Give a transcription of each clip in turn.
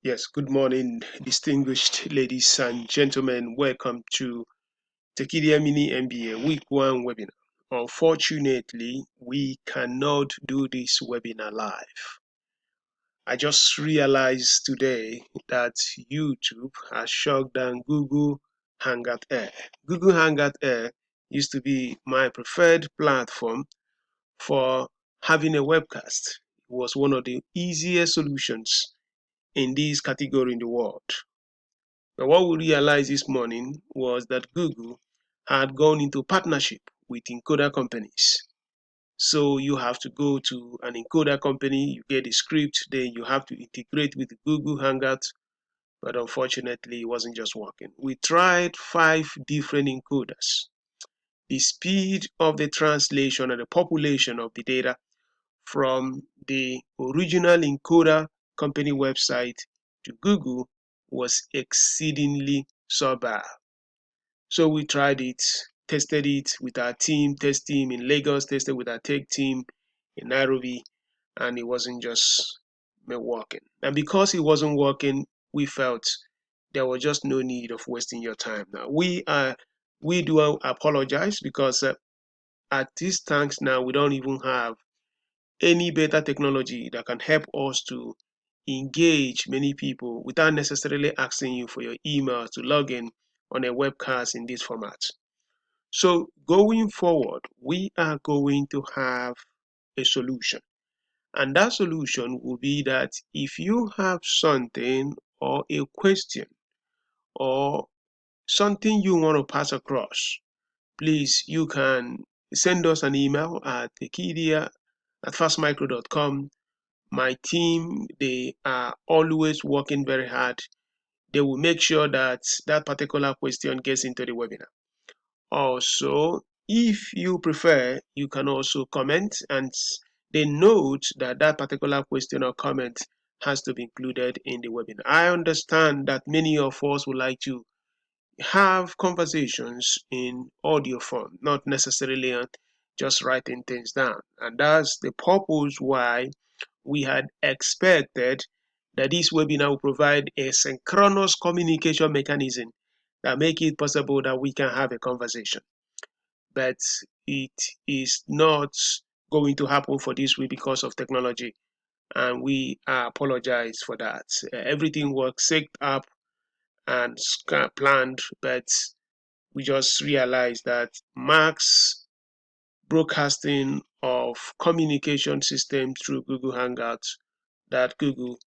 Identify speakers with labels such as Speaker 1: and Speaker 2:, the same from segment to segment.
Speaker 1: Yes, good morning, distinguished ladies and gentlemen. Welcome to Tekedia Mini-MBA Week 1 webinar. Unfortunately, we cannot do this webinar live. I just realized today that YouTube has shut down Google Hangout Air. Google Hangout Air used to be my preferred platform for having a webcast. It was one of the easiest solutions in this category in the world. But what we realized this morning was that Google had gone into partnership with encoder companies. So you have to go to an encoder company, you get a script, then you have to integrate with Google Hangout. But unfortunately, it wasn't just working. We tried 5 different encoders. The speed of the translation and the population of the data from the original encoder company website to Google was exceedingly subpar. So we tried it, tested it with our test team in Lagos, tested with our tech team in Nairobi, and it wasn't just working. And because it wasn't working, we felt there was just no need of wasting your time. Now we do apologize because at this times now we don't even have any better technology that can help us to engage many people without necessarily asking you for your email to log in on a webcast in this format. So going forward, we are going to have a solution. And that solution will be that if you have something or a question or something you want to pass across, please, you can send us an email at tekedia@fastmicro.com. My team, they are always working very hard. They will make sure that that particular question gets into the webinar. Also, if you prefer, you can also comment and they note that that particular question or comment has to be included in the webinar. I understand that many of us would like to have conversations in audio form, not necessarily just writing things down. And that's the purpose why we had expected that this webinar will provide a synchronous communication mechanism that make it possible that we can have a conversation. But it is not going to happen for this week because of technology, and we apologize for that. Everything was set up and planned, but we just realized that max broadcasting of communication system through Google Hangouts, that Google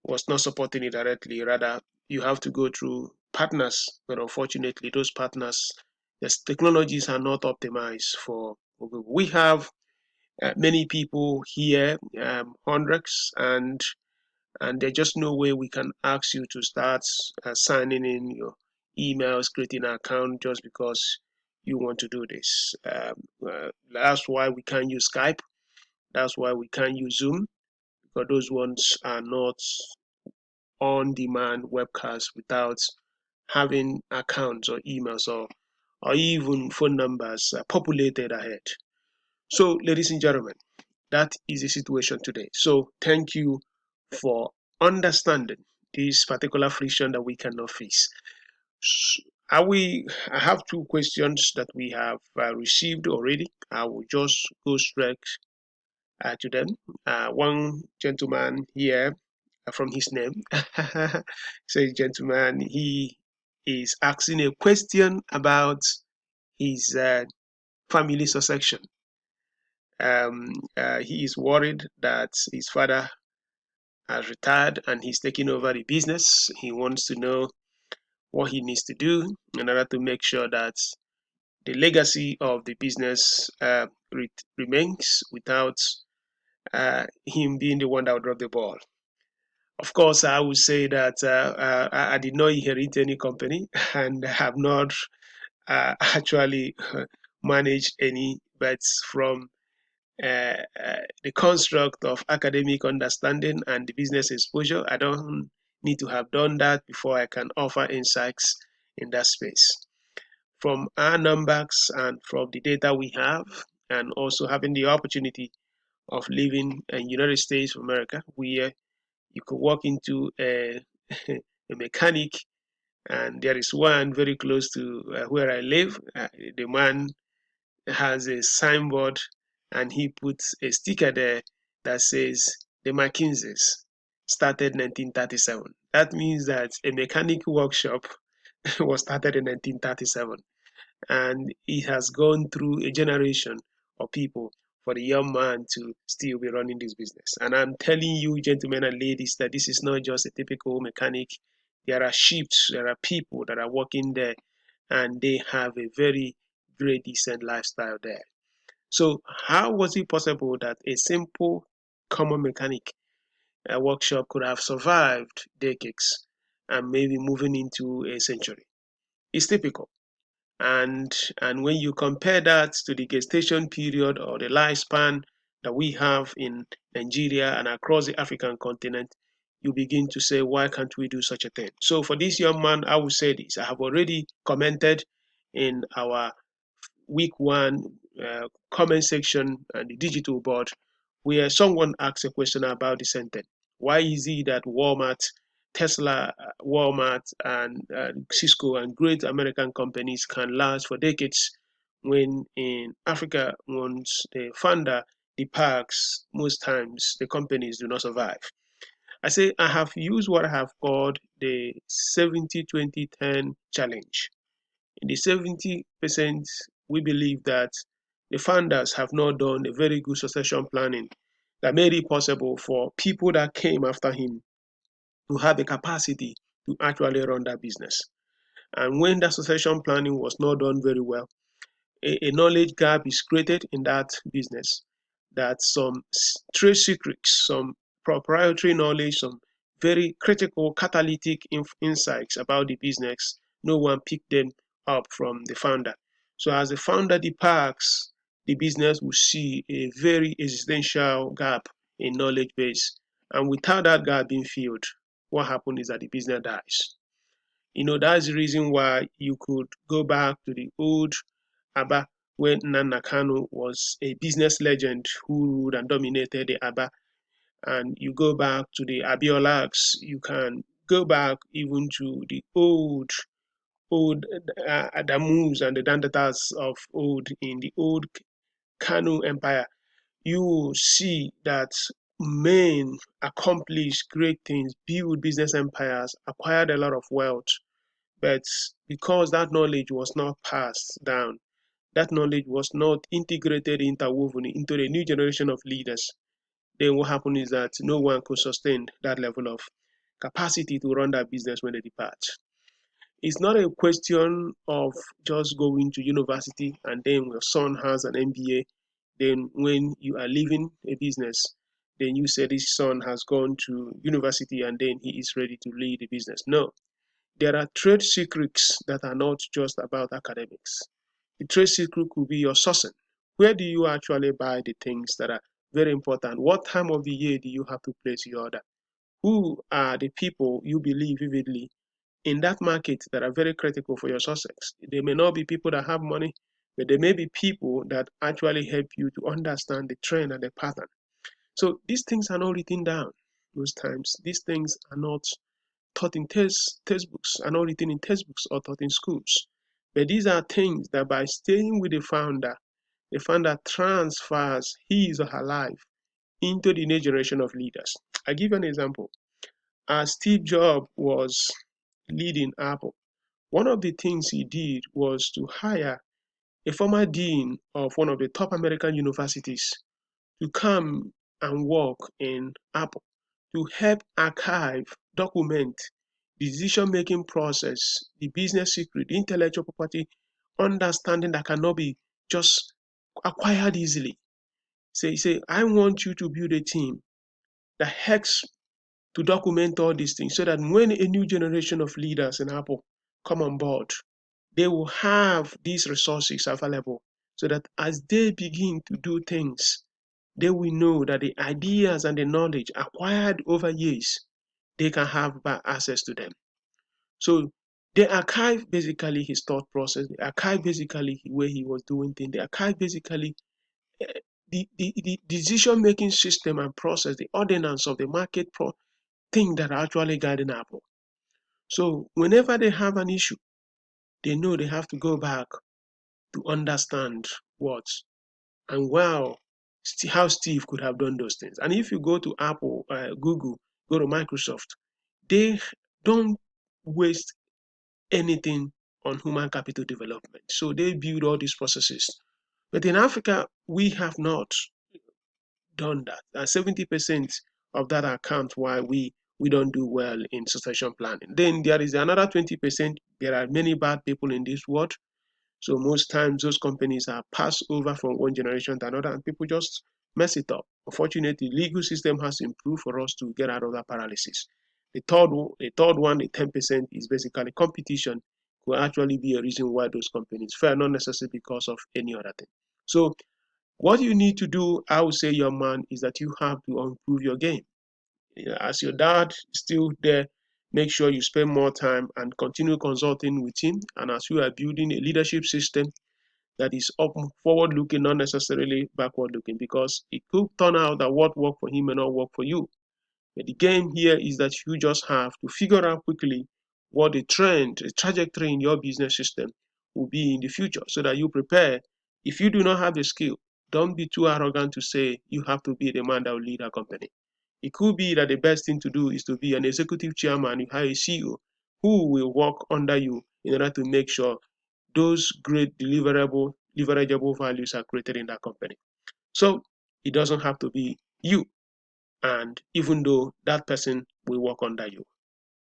Speaker 1: was not supporting it directly. Rather, you have to go through partners, but unfortunately, those partners, the technologies are not optimized for Google. We have many people here, hundreds, and there's just no way we can ask you to start signing in your emails, creating an account just because you want to do this. That's why we can't use Skype. That's why we can't use Zoom, because those ones are not on-demand webcasts without having accounts or emails or even phone numbers populated ahead. So, ladies and gentlemen, that is the situation today. So, thank you for understanding this particular friction that we cannot face. I have 2 questions that we have received already. I will just go straight to them. One gentleman here, from his name, says, gentleman, he is asking a question about his family succession. He is worried that his father has retired and he's taking over the business. He wants to know what he needs to do in order to make sure that the legacy of the business remains without him being the one that will drop the ball. Of course, I would say that I did not inherit any company and have not actually managed any, but from the construct of academic understanding and the business exposure, I don't need to have done that before I can offer insights in that space. From our numbers and from the data we have, and also having the opportunity of living in United States of America, where you could walk into a a mechanic, and there is one very close to where I live. The man has a signboard and he puts a sticker there that says the McKinseys started 1937. That means that a mechanic workshop was started in 1937, and it has gone through a generation of people for the young man to still be running this business. And I'm telling you, gentlemen and ladies, that this is not just a typical mechanic. There are ships, there are people that are working there, and they have a very, very decent lifestyle there. So, how was it possible that a simple common mechanic workshop could have survived decades and maybe moving into a century? It's typical. And when you compare that to the gestation period or the lifespan that we have in Nigeria and across the African continent, you begin to say, why can't we do such a thing? So for this young man, I would say this. I have already commented in our week one comment section and the digital board where someone asked a question about the sentence. Why is it that Walmart, Tesla, Walmart, and Cisco and great American companies can last for decades when in Africa, once the founder departs, most times the companies do not survive? I say I have used what I have called the 70-20-10 challenge. In the 70%, we believe that the founders have not done a very good succession planning that made it possible for people that came after him to have the capacity to actually run that business. And when that succession planning was not done very well, a knowledge gap is created in that business, that some trade secrets, some proprietary knowledge, some very critical catalytic insights about the business, no one picked them up from the founder. So as the founder departs, the business will see a very existential gap in knowledge base. And without that gap being filled, what happens is that the business dies. That's the reason why you could go back to the old Aba when Nana Kanu was a business legend who ruled and dominated the Aba. And you go back to the Abiolaks, you can go back even to the old Adamus and the Dandatas of old in the old Kanu Empire. You will see that men accomplished great things, built business empires, acquired a lot of wealth, but because that knowledge was not passed down, that knowledge was not integrated, interwoven into the new generation of leaders, then what happened is that no one could sustain that level of capacity to run that business when they depart. It's not a question of just going to university and then your son has an MBA. Then when you are leaving a business, then you say this son has gone to university and then he is ready to lead the business. No, there are trade secrets that are not just about academics. The trade secret could be your sourcing. Where do you actually buy the things that are very important? What time of the year do you have to place your order? Who are the people you believe vividly in that market that are very critical for your success? They may not be people that have money, but they may be people that actually help you to understand the trend and the pattern. So these things are not written down most times. These things are not taught in textbooks, are not written in textbooks or taught in schools. But these are things that by staying with the founder transfers his or her life into the next generation of leaders. I give you an example. As Steve Jobs was leading Apple, one of the things he did was to hire a former dean of one of the top American universities to come and work in Apple to help archive, document the decision-making process, the business secret, the intellectual property understanding that cannot be just acquired easily. Say, I want you to build a team that helps to document all these things so that when a new generation of leaders in Apple come on board, they will have these resources available so that as they begin to do things, they will know that the ideas and the knowledge acquired over years, they can have access to them. So they archive basically his thought process, they archive basically where he was doing things, they archive basically the decision-making system and process, the ordinance of the market thing that are actually guiding Apple. So whenever they have an issue, they know they have to go back to understand what and how Steve could have done those things. And if you go to Apple, Google, go to Microsoft, they don't waste anything on human capital development. So they build all these processes. But in Africa, we have not done that. 70% of that account why we don't do well in succession planning. Then there is another 20%. There are many bad people in this world. So most times those companies are passed over from one generation to another and people just mess it up. Unfortunately, the legal system has improved for us to get out of that paralysis. The third one, the 10% is basically competition could actually be a reason why those companies fail, not necessarily because of any other thing. So what you need to do, I would say, young man, is that you have to improve your game. As your dad is still there, make sure you spend more time and continue consulting with him. And as you are building a leadership system that is up forward looking, not necessarily backward looking, because it could turn out that what worked for him may not work for you. But the game here is that you just have to figure out quickly what the trend, the trajectory in your business system will be in the future so that you prepare. If you do not have the skill, don't be too arrogant to say you have to be the man that will lead a company. It could be that the best thing to do is to be an executive chairman, you hire a CEO who will work under you in order to make sure those great leverageable values are created in that company. So it doesn't have to be you, and even though that person will work under you.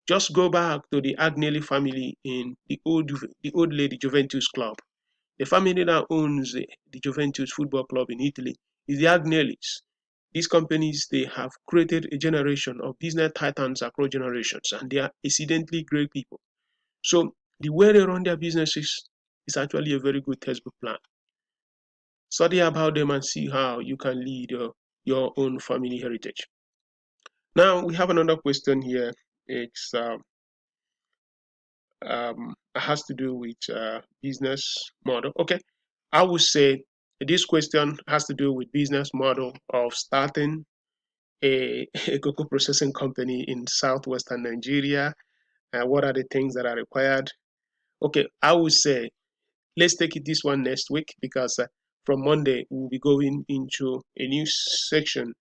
Speaker 1: Just go back to the Agnelli family in the old lady Juventus club. The family that owns the Juventus football club in Italy is the Agnellis. These companies, they have created a generation of business titans across generations, and they are exceedingly great people. So the way they run their businesses is actually a very good textbook plan. Study about them and see how you can lead your own family heritage. Now we have another question here. It's has to do with business model. Okay, I would say this question has to do with business model of starting a cocoa processing company in southwestern Nigeria. What are the things that are required? Okay, I would say let's take it this one next week because from Monday we'll be going into a new section,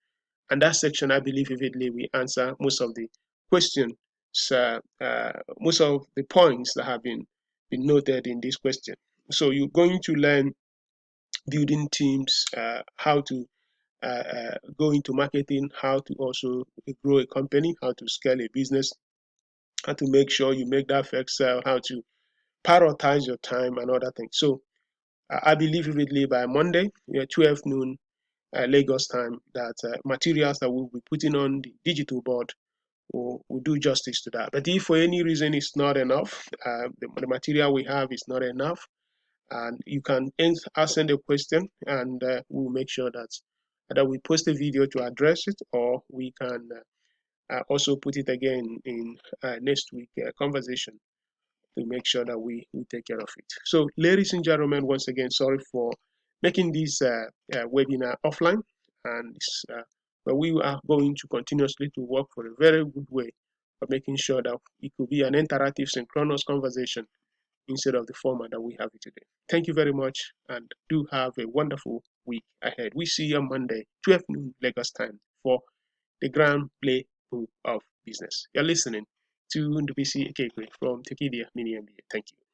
Speaker 1: and that section I believe vividly we answer most of the questions, most of the points that have been noted in this question. So you're going to learn building teams, how to go into marketing, how to also grow a company, how to scale a business, how to make sure you make that first sale, how to prioritize your time and other things. So I believe vividly by Monday, 12 noon Lagos time, that materials that we'll be putting on the digital board will do justice to that. But if for any reason it's not enough, the material we have is not enough, and you can send a question, and we'll make sure that either we post a video to address it, or we can also put it again in next week conversation to make sure that we take care of it. So, ladies and gentlemen, once again, sorry for making this webinar offline, and but we are going to continuously to work for a very good way of making sure that it could be an interactive, synchronous conversation instead of the format that we have it today. Thank you very much, and do have a wonderful week ahead. We see you on Monday, 12 noon Lagos time, for the Grand Playbook of Business. You're listening to Ndubuisi Ekekwe from Tekedia Mini-MBA. Thank you.